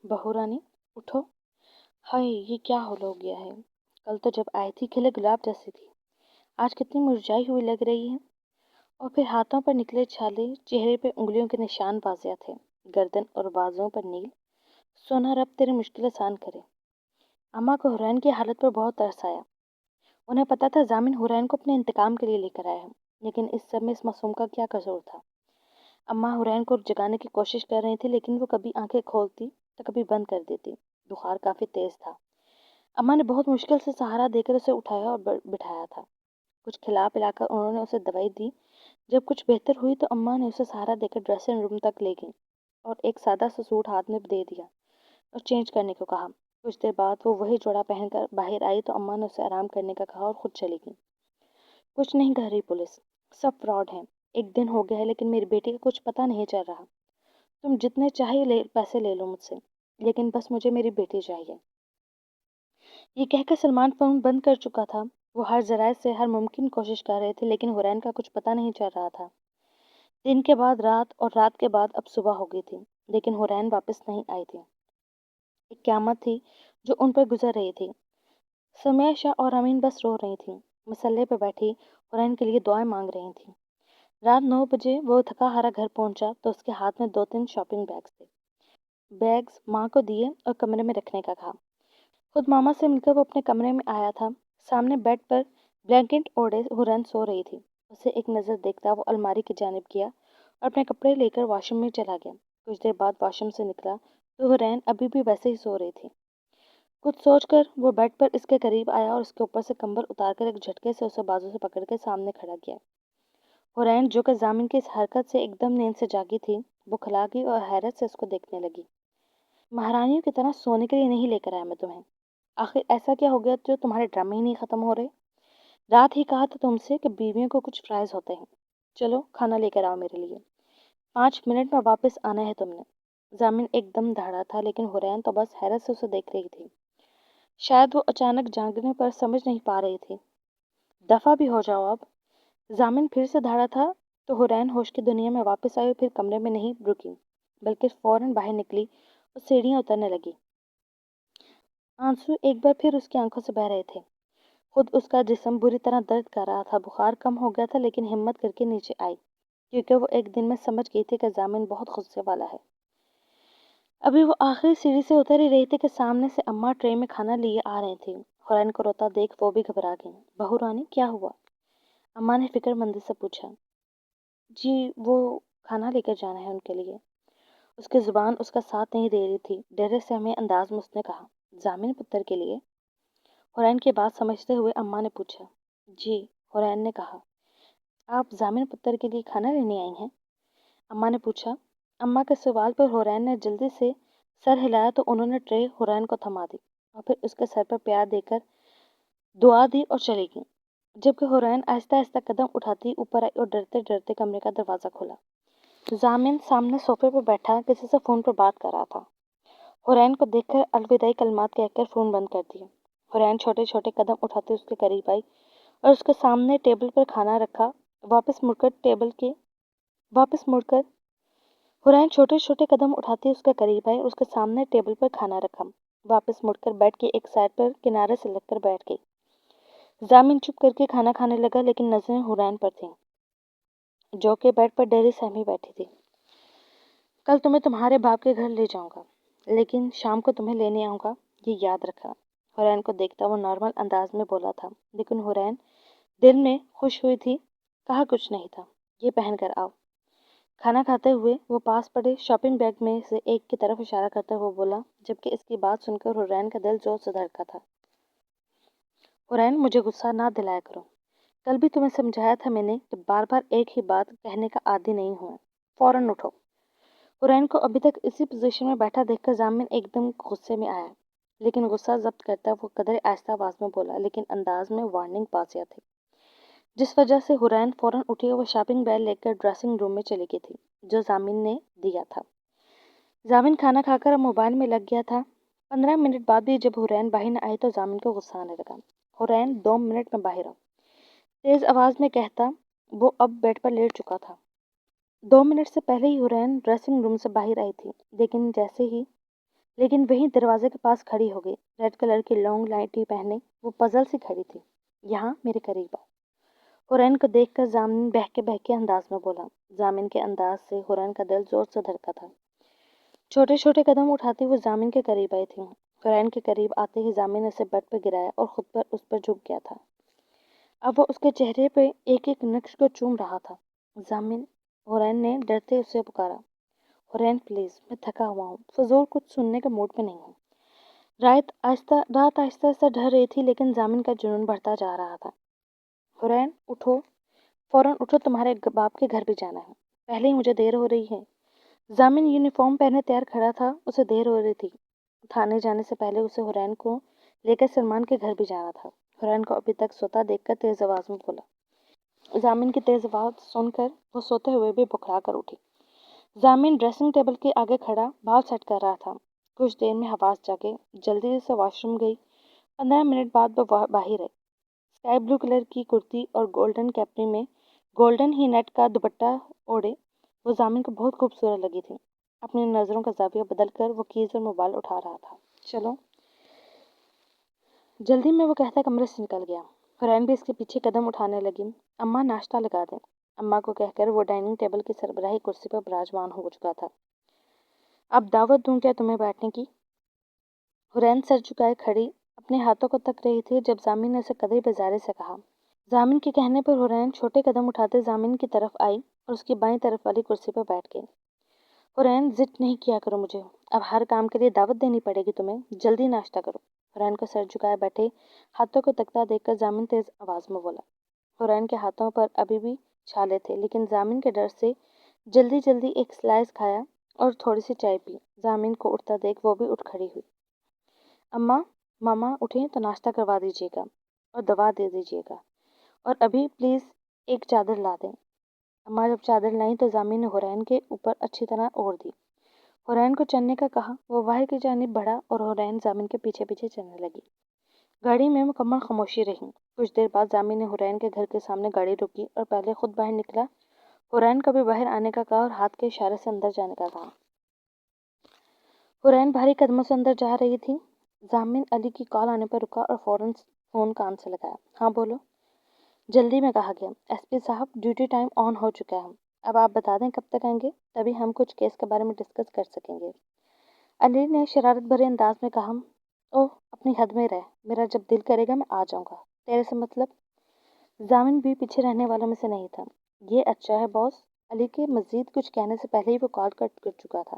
बहू रानी उठो। हाय, ये क्या हो गया है। कल तो जब आई थी खिले गुलाब जैसी थी, आज कितनी मुरझाई हुई लग रही है। और फिर हाथों पर निकले छाले, चेहरे पे उंगलियों के निशान वाजिया थे, गर्दन और बाजुओं पर नील। सोना रब तेरी मुश्किल आसान करे। अम्मा को हुरैन की हालत पर बहुत तरस आया। उन्हें पता था जामिन हुरैन को अपने इंतकाम के लिए लेकर आया है, लेकिन इस सब में इस मासूम का क्या कसूर था। अम्मा हुरैन को जगाने की कोशिश कर रही थी, लेकिन वो कभी आंखें खोलती तो कभी बंद कर देती। बुखार काफी तेज था। अम्मा ने बहुत मुश्किल से सहारा देकर उसे उठाया और बिठाया था। कुछ खिला पिलाकर उन्होंने उसे दवाई दी। जब कुछ बेहतर हुई तो अम्मा ने उसे सहारा देकर ड्रेसिंग रूम तक ले गई और एक सादा सा सूट हाथ में दे दिया और चेंज करने को कहा। कुछ देर बाद वो वही जोड़ा पहनकर बाहर आई तो अम्मा ने उसे आराम करने का कहा और खुद चली गई। कुछ नहीं कह रही पुलिस, सब फ्रॉड है। एक दिन हो गया है लेकिन मेरी बेटी का कुछ पता नहीं चल रहा। तुम जितने चाहिए पैसे ले लो मुझसे, लेकिन बस मुझे मेरी बेटी चाहिए। ये कहकर सलमान फोन बंद कर चुका था। वो हर जराये से हर मुमकिन कोशिश कर रहे थे, लेकिन हुरैन का कुछ पता नहीं चल रहा था। दिन के बाद रात और रात के बाद अब सुबह हो गई थी, लेकिन हुरैन वापस नहीं आई थी। एक क़यामत थी जो उन पर गुजर रही थी। समिया शाह और अमीन बस रो रही थी, मसल्ले पर बैठी हुरैन के लिए दुआएं मांग रही थी। रात 9 बजे वो थका हारा घर पहुंचा तो उसके हाथ में 2-3 शॉपिंग बैग्स थे। बैग्स माँ को दिए और कमरे में रखने का कहा। खुद मामा से मिलकर वो अपने कमरे में आया था। सामने बेड पर ब्लैंकेट ओढ़े हुरैन सो रही थी। उसे एक नज़र देखता वो अलमारी की जानिब गया और अपने कपड़े लेकर वॉशरूम में चला गया। कुछ देर बाद वॉशरूम से निकला तो हुरैन अभी भी वैसे ही सो रही थी। कुछ सोचकर वो बेड पर इसके करीब आया और उसके ऊपर से कंबल उतारकर एक झटके से उसे बाजू से पकड़कर सामने खड़ा किया। हुरैन जो कि जामिन की इस हरकत से एकदम नींद से जागी थी, वो खिला गई और हैरत से उसको देखने लगी। महारानियों की तरह सोने के लिए नहीं लेकर आया मैं तुम्हें। आखिर ऐसा क्या हो गया जो तुम्हारे ड्रामे ही नहीं खत्म हो रहे। रात ही कहा था तुमसे कि बीवियों को कुछ फ्राइज होते हैं। चलो खाना लेकर आओ मेरे लिए। 5 मिनट में वापस आना है तुमने। जामिन एकदम दहाड़ा था, लेकिन हुरैन तो बस हैरत से उसे देख रही थी। शायद वो अचानक जागने पर समझ नहीं पा रही थी। दफा भी हो जाओ अब। जामिन फिर से दहाड़ा था तो हुरैन होश की दुनिया में वापस आई और फिर कमरे में नहीं रुकी, बल्कि फौरन बाहर निकली और सीढ़ियां उतरने लगी। आंसू एक बार फिर उसकी आंखों से बह रहे थे। खुद उसका जिस्म बुरी तरह दर्द कर रहा था। बुखार कम हो गया था, लेकिन हिम्मत करके नीचे आई, क्योंकि वो एक दिन में समझ गई थी कि जामिन बहुत गुस्से वाला है। अभी वो आखिरी सीढ़ी से उतर ही रही थी कि सामने से अम्मा ट्रे में खाना लिए आ रही थी। हुरैन को रोता देख वो भी घबरा गई। बहू रानी क्या हुआ? अम्मा ने फिक्रमंदी से पूछा। जी, वो खाना लेकर जाना है उनके लिए। उसकी जुबान उसका साथ नहीं दे रही थी। डरे से हमें अंदाज में उसने कहा, जामिन पुत्र के लिए? हुरैन की बात समझते हुए अम्मा ने पूछा। जी, हुरैन ने कहा। आप जामिन पुत्र के लिए खाना लेने आई हैं? अम्मा ने पूछा। अम्मा के सवाल पर हुरैन ने जल्दी से सर हिलाया तो उन्होंने ट्रे हुरैन को थमा दी और फिर उसके सर पर प्यार देकर दुआ दी और चली गई। जबकि हुरैन आहिस्ता आहिस्ता कदम उठाती ऊपर आई और डरते डरते कमरे का दरवाज़ा खोला। जामिन सामने सोफे पर बैठा किसी से फ़ोन पर बात कर रहा था। हुरैन को देखकर अलविदाई कलमात कहकर फ़ोन बंद कर दिया। हुरैन छोटे छोटे कदम उठाते उसके करीब आई और उसके सामने टेबल पर खाना रखा। वापस मुड़कर हुरैन छोटे छोटे कदम उठाते उसके करीब आई और उसके सामने टेबल पर खाना रखा। वापस मुड़कर बेड की एक साइड पर किनारे से लगकर बैठ गई। जामिन चुप करके खाना खाने लगा, लेकिन नजरें हुरैन पर थीं, जो कि बेड पर डरी सहमी बैठी थी। कल तुम्हें तुम्हारे बाप के घर ले जाऊंगा, लेकिन शाम को तुम्हें लेने आऊंगा, ये याद रखना। हुरैन को देखता वो नॉर्मल अंदाज में बोला था, लेकिन हुरैन दिल में खुश हुई थी। कहा कुछ नहीं था, ये पहन कर आओ। खाना खाते हुए वो पास पड़े शॉपिंग बैग में से एक की तरफ इशारा करते हुए बोला, जबकि इसकी बात सुनकर हुरैन का दिल जोर से धड़का था। हुरैन, मुझे गुस्सा ना दिलाया करो। कल भी तुम्हें समझाया था मैंने कि बार बार एक ही बात कहने का आदी नहीं हुआ। फौरन उठो। हुरैन को अभी तक इसी पोजीशन में बैठा देखकर जामिन एकदम गुस्से में आया, लेकिन गुस्सा जब्त करता वो कदर आहिस्ता आवाज में बोला, लेकिन अंदाज में वार्निंग पासिया थी, जिस वजह से हुरैन फौरन उठी और वो शॉपिंग बैग लेकर ड्रेसिंग रूम में चली गई थी, जो जामिन ने दिया था। जामिन खाना खाकर अब मोबाइल में लग गया था। 15 मिनट बाद भी जब हुरैन बाहर न आई तो जामिन को गुस्सा आने लगा। हुरैन, 2 मिनट में बाहर आओ, तेज आवाज में कहता वो अब बेड पर लेट चुका था। 2 मिनट से पहले ही हुरैन ड्रेसिंग रूम से बाहर आई थी, लेकिन जैसे ही لیکن وہیں دروازے کے پاس کھڑی ہو گئی، ریڈ کلر کی لانگ نائٹی پہنے وہ پزل سی کھڑی تھی۔ یہاں میرے قریب آؤ، حورین کو دیکھ کر زامن بہکے انداز میں بولا۔ زامن کے انداز سے حورین کا دل زور سے دھڑکا تھا۔ چھوٹے چھوٹے قدم اٹھاتی وہ زامن کے قریب آئی تھی۔ حورین کے قریب آتے ہی زامن نے اسے بیڈ پہ گرایا اور خود پر اس پر جھک گیا تھا۔ اب وہ اس کے چہرے پہ ایک ایک نقش کو چوم رہا تھا۔ زامن، حورین نے ڈرتے اسے پکارا۔ حورین پلیز، میں تھکا ہوا ہوں، فضول کچھ سننے کے موڈ میں نہیں ہوں۔ رات آہستہ آہستہ ڈھل رہی تھی لیکن زامن کا جنون بڑھتا جا رہا تھا۔ حورین اٹھو، فوراً اٹھو، تمہارے باپ کے گھر بھی جانا ہے، پہلے ہی مجھے دیر ہو رہی ہے۔ زامن یونیفارم پہنے تیار کھڑا تھا، اسے دیر ہو رہی تھی۔ تھانے جانے سے پہلے اسے حورین کو لے کر سلمان کے گھر بھی جانا تھا۔ حورین کو ابھی تک سوتا دیکھ کر تیز آواز میں بولا۔ زامن کی تیز آواز سن کر وہ سوتے ہوئے بھی بکھرا کر اٹھی۔ زامن ڈریسنگ ٹیبل کے آگے کھڑا بال سیٹ کر رہا تھا۔ کچھ دیر میں حواس جاگے، جلدی سے واش روم گئی۔ 15 منٹ بعد وہ باہر آئی۔ اسکائی بلو کلر کی کرتی اور گولڈن کیپری میں گولڈن ہی نیٹ کا دوپٹہ اوڑھے وہ زامن کو بہت خوبصورت لگی تھی۔ اپنی نظروں کا زاویہ بدل کر وہ کیز اور موبائل اٹھا رہا تھا۔ چلو، جلدی میں وہ کہتا کمرے سے نکل گیا۔ حورین بھی اس کے پیچھے قدم اٹھانے لگی۔ اماں ناشتہ لگا دیں، اماں کو کہہ کر وہ ڈائننگ ٹیبل کی سربراہی کرسی پر براجمان ہو چکا تھا۔ اب دعوت دوں کیا تمہیں بیٹھنے کی؟ حورین سر جھکائے کھڑی اپنے ہاتھوں کو تک رہی تھی جب زامن نے اسے قدرے بزارے سے کہا۔ زامن کے کہنے پر حورین چھوٹے قدم اٹھاتے زامن کی طرف آئی اور اس کی بائیں طرف والی کرسی پر بیٹھ گئی۔ حورین، ضد نہیں کیا کرو مجھے، اب ہر کام کے لیے دعوت دینی پڑے گی تمہیں، جلدی ناشتہ کرو۔ حورین کو سر جھکائے بیٹھے ہاتھوں کو تکتا دیکھ کر زامن تیز آواز میں بولا۔ حورین کے ہاتھوں پر ابھی بھی چھالے تھے لیکن زامن کے ڈر سے جلدی ایک سلائس کھایا اور تھوڑی سی چائے پی۔ زامن کو اٹھتا دیکھ وہ بھی اٹھ کھڑی ہوئی۔ اماں، ماما اٹھیں تو ناشتہ کروا دیجیے گا اور دوا دے دیجیے گا، اور ابھی پلیز ایک چادر لا دیں۔ اماں جب چادر لائیں تو زامن نے حورین کے اوپر اچھی طرح اوڑھ دی۔ حورین کو چلنے کا کہا، وہ باہر کی جانب بڑھا اور حورین زامن کے پیچھے پیچھے چلنے لگی۔ گاڑی میں مکمل خاموشی رہی۔ کچھ دیر بعد زامن نے حورین کے گھر کے سامنے گاڑی روکی اور پہلے خود باہر نکلا، حورین کو بھی باہر آنے کا کہا اور ہاتھ کے اشارے سے اندر جانے کا کہا۔ حورین بھاری قدموں سے اندر جا رہی تھی۔ زامن علی کی کال آنے پر رکا اور فوراً فون کان سے لگایا۔ ہاں بولو۔ جلدی میں کہا گیا، ایس پی صاحب ڈیوٹی ٹائم آن ہو چکا ہے، اب آپ بتا دیں کب تک آئیں گے، تبھی ہم کچھ کیس کے بارے میں ڈسکس کر سکیں گے۔ علی نے شرارت بھرے انداز میں کہا، اوہ اپنی حد میں رہ، میرا جب دل کرے گا میں آ جاؤں گا، تیرے سے مطلب؟ زامن بھی پیچھے رہنے والوں میں سے نہیں تھا۔ یہ اچھا ہے باس۔ علی کے مزید کچھ کہنے سے پہلے ہی وہ کال کٹ کر چکا تھا۔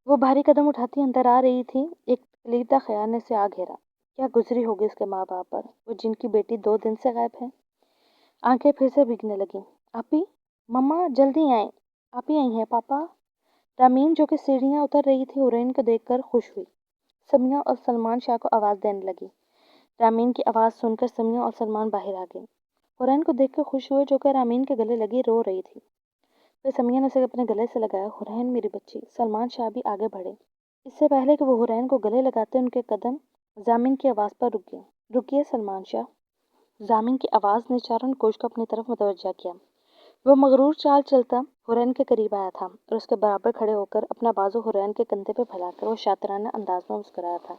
وہ بھاری قدم اٹھاتی اندر آ رہی تھی، ایک کلیدہ خیال نے اسے آ گھیرا۔ کیا گزری ہوگی اس کے ماں باپ پر، وہ جن کی بیٹی 2 دن سے غائب ہے؟ آنکھیں پھر سے بھیگنے لگیں۔ آپی، مما جلدی آئیں، آپی آئی ہیں، پاپا۔ رامین جو کہ سیڑھیاں اتر رہی تھی حورین کو دیکھ کر خوش ہوئی۔ سمیہ اور سلمان شاہ کو آواز دینے لگی۔ رامین کی آواز سن کر سمیہ اور سلمان باہر آ گئے۔ حورین کو دیکھ کر خوش ہوئے جو کہ رامین کے گلے لگی رو رہی تھی۔ پھر سمیہ نے اسے اپنے گلے سے لگایا۔ حورین میری بچی۔ سلمان شاہ بھی آگے بڑھے۔ اس سے پہلے کہ وہ حورین کو گلے لگاتے ان کے قدم زامن کی آواز پر رک گئے۔ رکیے سلمان شاہ۔ زامن کی آواز نے چاروں کوش کو اپنی طرف متوجہ کیا۔ وہ مغرور چال چلتا حورین کے قریب آیا تھا اور اس کے برابر کھڑے ہو کر اپنا بازو حورین کے کندھے پہ پھیلا کر وہ شاطرانہ انداز میں مسکرایا تھا۔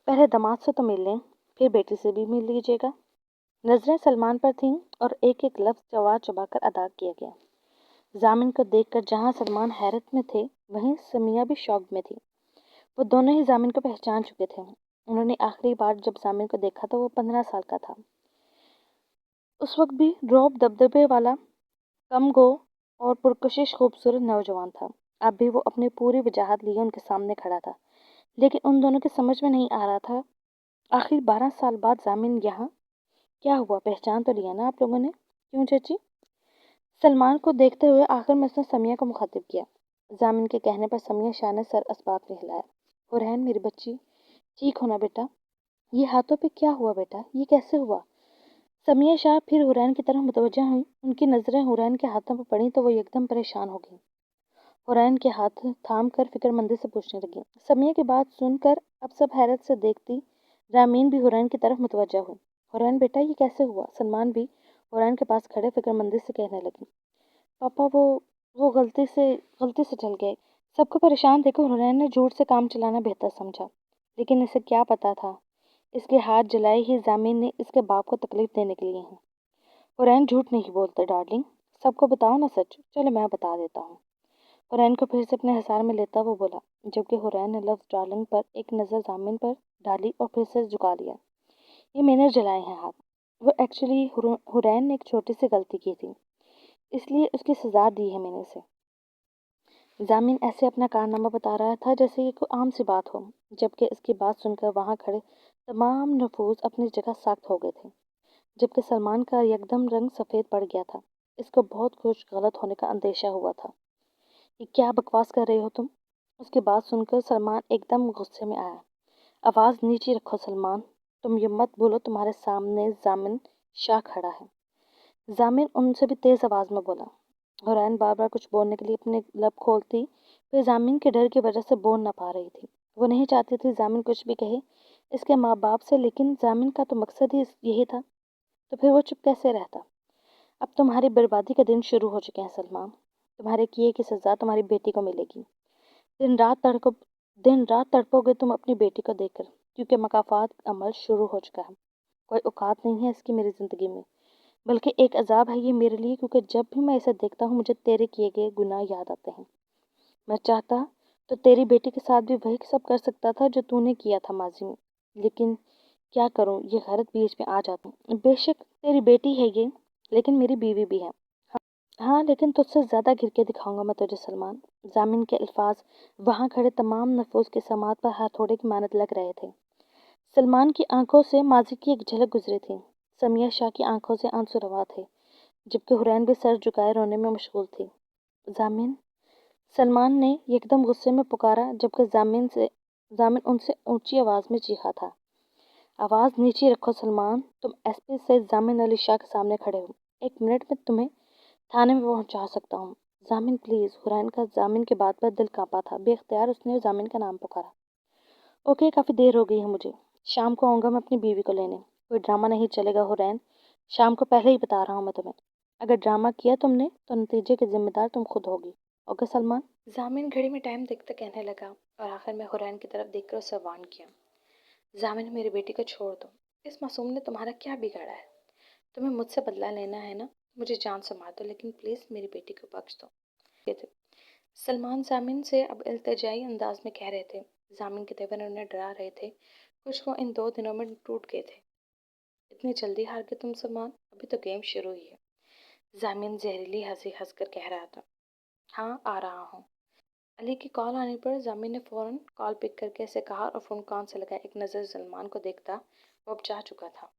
پہلے داماد سے تو مل لیں، پھر بیٹی سے بھی مل لیجیے گا۔ نظریں سلمان پر تھیں اور ایک ایک لفظ چبا چبا کر ادا کیا گیا۔ زامن کو دیکھ کر جہاں سلمان حیرت میں تھے وہیں سمیہ بھی شاک میں تھی۔ وہ دونوں ہی زامن کو پہچان چکے تھے۔ انہوں نے آخری بار جب زامن کو دیکھا تو وہ 15 سال کا تھا۔ اس وقت بھی روب دبدبے والا، کم گو اور پرکشش خوبصورت نوجوان تھا۔ اب بھی وہ اپنی پوری وجاہت لیے ان کے سامنے کھڑا تھا، لیکن ان دونوں کی سمجھ میں نہیں آ رہا تھا آخر 12 سال بعد زامن یہاں کیا ہوا؟ پہچان تو لیا نا آپ لوگوں نے؟ کیوں چچی؟ سلمان کو دیکھتے ہوئے آخر میں اس نے سمیہ کو مخاطب کیا۔ زامن کے کہنے پر سمیہ شاہ نے سر اسباب میں ہلایا۔ حورین میری بچی، ٹھیک ہونا بیٹا؟ یہ ہاتھوں پہ کیا ہوا بیٹا؟ یہ کیسے ہوا؟ سمیہ شاہ پھر حورین کی طرف متوجہ ہوئیں۔ ان کی نظریں حورین کے ہاتھوں پر پڑیں تو وہ یکدم پریشان ہو گئیں۔ حورین کے ہاتھ تھام کر فکر مندی سے پوچھنے لگیں۔ سمیہ کی بات سن کر اب سب حیرت سے دیکھتی رامین بھی حورین کی طرف متوجہ ہوئی۔ حورین بیٹا یہ کیسے ہوا؟ سلمان بھی حورین کے پاس کھڑے فکر مندی سے کہنے لگے۔ پاپا وہ غلطی سے چل گئے، सबको परेशान देखकर हुरैन ने झूठ से काम चलाना बेहतर समझा, लेकिन इसे क्या पता था इसके हाथ जलाए ही जामिन ने इसके बाप को तकलीफ देने के लिए हैं। हुरैन झूठ नहीं बोलते डार्लिंग, सबको बताओ ना सच। चलो मैं बता देता हूँ। हुरैन को फिर से अपने हिसार में लेता वो बोला, जबकि हुरैन ने लफ्ज डार्लिंग पर एक नज़र जामिन पर डाली और फिर से झुका लिया। ये मैंने जलाए हैं हाथ। वो एक्चुअली हुरैन ने एक छोटी सी गलती की थी, इसलिए उसकी सजा दी है मैंने इसे। जामिन ऐसे अपना कारनामा बता रहा था जैसे ये कोई आम सी बात हो, जबकि इसकी बात सुनकर वहां खड़े तमाम नफूस अपनी जगह सख्त हो गए थे। जबकि सलमान का एकदम रंग सफ़ेद पड़ गया था। इसको बहुत कुछ गलत होने का अंदेशा हुआ था। ये क्या बकवास कर रहे हो तुम? उसकी बात सुनकर सलमान एकदम गुस्से में आया। आवाज़ नीचे रखो सलमान, तुम ये मत बोलो तुम्हारे सामने जामिन शाह खड़ा है। जामिन उनसे भी तेज आवाज में बोला। हुरैन बार बार कुछ बोलने के लिए अपने लब खोलती, फिर जामिन के डर की वजह से बोल ना पा रही थी। वो नहीं चाहती थी जामिन कुछ भी कहे इसके माँ बाप से, लेकिन जामिन का तो मकसद ही यही था, तो फिर वो चुप कैसे रहता। अब तुम्हारी बर्बादी के दिन शुरू हो चुके हैं सलमान। तुम्हारे किए की सजा तुम्हारी बेटी को मिलेगी। दिन रात तड़को दिन रात तड़पोगे तुम अपनी बेटी को देखकर, क्योंकि मकाफात अमल शुरू हो चुका है। कोई औकात नहीं है इसकी मेरी जिंदगी में, बल्कि एक अजाब है ये मेरे लिए, क्योंकि जब भी मैं इसे देखता हूँ मुझे तेरे किए गए गुनाह याद आते हैं। मैं चाहता तो तेरी बेटी के साथ भी वही सब कर सकता था जो तूने किया था माजी में, लेकिन क्या करूँ, ये गैरत बीच में आ जाती है। बेशक तेरी बेटी है ये, लेकिन मेरी बीवी भी है। हाँ, लेकिन तुझसे ज्यादा घिर के दिखाऊंगा मैं तुझे सलमान। जामिन के अल्फाज वहां खड़े तमाम नफूस के समात पर हथौड़े की मानत लग रहे थे। सलमान की आंखों से माजी की एक झलक गुजरी थी। समिया शाह की आंखों से आंसू रवा थे, जबकि हुरैन भी सर झुकाए रोने में मशगूल थी। जामिन, सलमान ने एकदम गुस्से में पुकारा, जबकि जामिन उनसे ऊंची आवाज में चीखा था। आवाज नीचे रखो सलमान, तुम एसपी से जामिन अली शाह के सामने खड़े हो। 1 मिनट में तुम्हें थाने में पहुंचा सकता हूँ। जामिन प्लीज। हुरैन का जामिन की बात पर दिल कांपा था। बेख्तियार उसने जामिन का नाम पुकारा। ओके, काफी देर हो गई है मुझे। शाम को आऊंगा मैं अपनी बीवी को लेने। कोई ड्रामा नहीं चलेगा हुरैन, शाम को पहले ही बता रहा हूँ मैं तुम्हें। अगर ड्रामा किया तुमने तो नतीजे की जिम्मेदार तुम खुद होगी। ओके सलमान। जामिन घड़ी में टाइम देखते कहने लगा और आखिर में हुरैन की तरफ देखकर उसे वार्न किया। जामिन, मेरी बेटी को छोड़ दो। इस मासूम ने तुम्हारा क्या बिगाड़ा है? तुम्हें मुझसे बदला लेना है ना? मुझे जान से मार दो, लेकिन प्लीज मेरी बेटी को बख्श दो। ये थे। सलमान जामिन से अब इल्तिजाई अंदाज में कह रहे थे। जामिन के तेवर उन्हें डरा रहे थे। कुछ वो इन 2 दिनों में टूट गए थे। इतनी जल्दी हार गए तुम सलमान? अभी तो गेम शुरू हुई है। जामिन जहरीली हंसी हंसकर कह रहा था। हाँ, आ रहा हूँ। अली की कॉल आने पर जामिन ने फौरन कॉल पिक करके ऐसे कहा और फोन कान से लगा एक नज़र सलमान को देखता। वो अब जा चुका था।